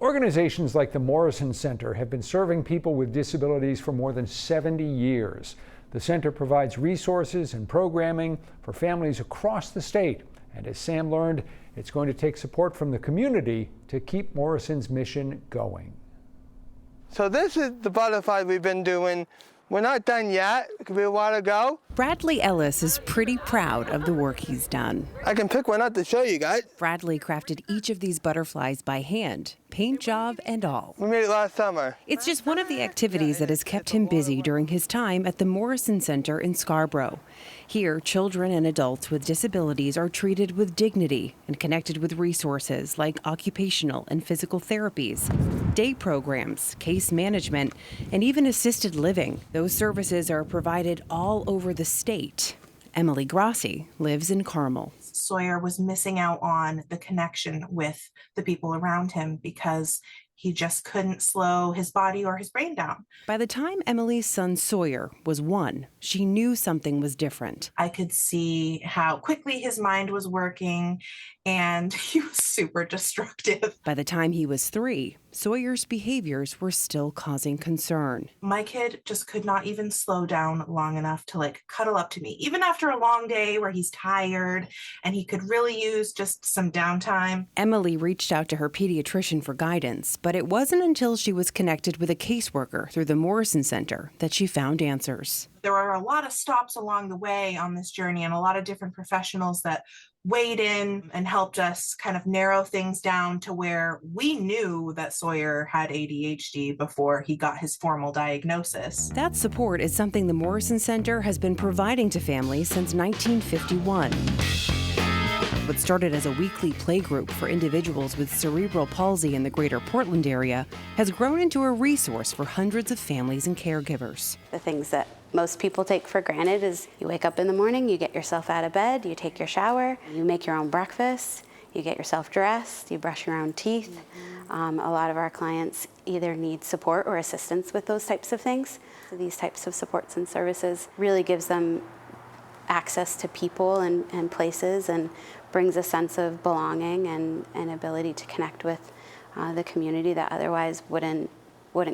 Organizations like the Morrison Center have been serving people with disabilities for more than 70 years. The center provides resources and programming for families across the state. And as Sam learned, it's going to take support from the community to keep Morrison's mission going. So this is the butterfly we've been doing. We're not done yet. It could be a while to go. Bradley Ellis is pretty proud of the work he's done. I can pick one up to show you guys. Bradley crafted each of these butterflies by hand, paint job and all. We made it last summer. It's just one of the activities that has kept him busy during his time at the Morrison Center in Scarborough. Here, children and adults with disabilities are treated with dignity and connected with resources like occupational and physical therapies, day programs, case management, and even assisted living. Those services are provided all over the state. Emily Grassi lives in Carmel. Sawyer was missing out on the connection with the people around him because he just couldn't slow his body or his brain down. By the time Emily's son Sawyer was 1, she knew something was different. I could see how quickly his mind was working, and he was super destructive. By the time he was 3, Sawyer's behaviors were still causing concern. My kid just could not even slow down long enough to cuddle up to me, even after a long day where he's tired and he could really use just some downtime. Emily reached out to her pediatrician for guidance, but it wasn't until she was connected with a caseworker through the Morrison Center that she found answers. There were a lot of stops along the way on this journey and a lot of different professionals that weighed in and helped us kind of narrow things down to where we knew that Sawyer had ADHD before he got his formal diagnosis. That support is something the Morrison Center has been providing to families since 1951. What started as a weekly playgroup for individuals with cerebral palsy in the greater Portland area has grown into a resource for hundreds of families and caregivers. The things that most people take for granted is you wake up in the morning, you get yourself out of bed, you take your shower, you make your own breakfast, you get yourself dressed, you brush your own teeth. A lot of our clients either need support or assistance with those types of things. So these types of supports and services really gives them access to people and places and brings a sense of belonging and ability to connect with the community that otherwise wouldn't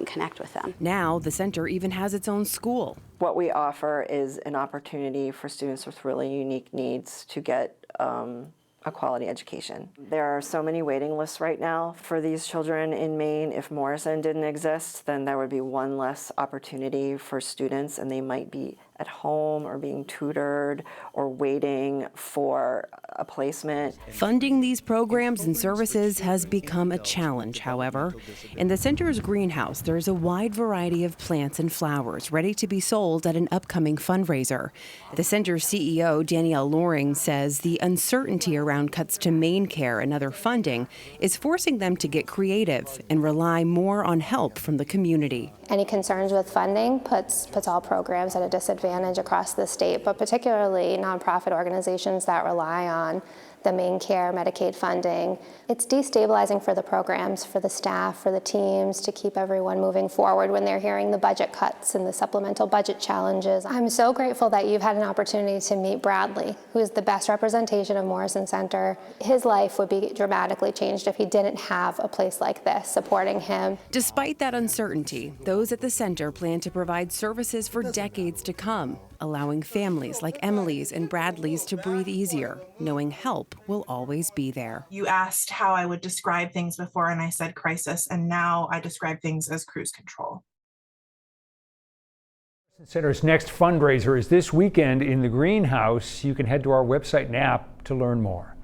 connect with them. Now, the center even has its own school. What we offer is an opportunity for students with really unique needs to get a quality education. There are so many waiting lists right now for these children in Maine. If Morrison didn't exist, then there would be one less opportunity for students, and they might be at home or being tutored or waiting for a placement. Funding these programs and services has become a challenge, however. In the center's greenhouse, there's a wide variety of plants and flowers ready to be sold at an upcoming fundraiser. The center's CEO, Danielle Loring, says the uncertainty around cuts to Maine Care and other funding is forcing them to get creative and rely more on help from the community. Any concerns with funding puts all programs at a disadvantage across the state, but particularly nonprofit organizations that rely on the Maine Care Medicaid funding. It's destabilizing for the programs, for the staff, for the teams to keep everyone moving forward when they're hearing the budget cuts and the supplemental budget challenges. I'm so grateful that you've had an opportunity to meet Bradley, who is the best representation of Morrison Center. His life would be dramatically changed if he didn't have a place like this supporting him. Despite that uncertainty, those at the center plan to provide services for decades to come, allowing families like Emily's and Bradley's to breathe easier, knowing help will always be there. You asked how I would describe things before, and I said crisis, and now I describe things as cruise control. The Center's next fundraiser is this weekend in the greenhouse. You can head to our website and app to learn more.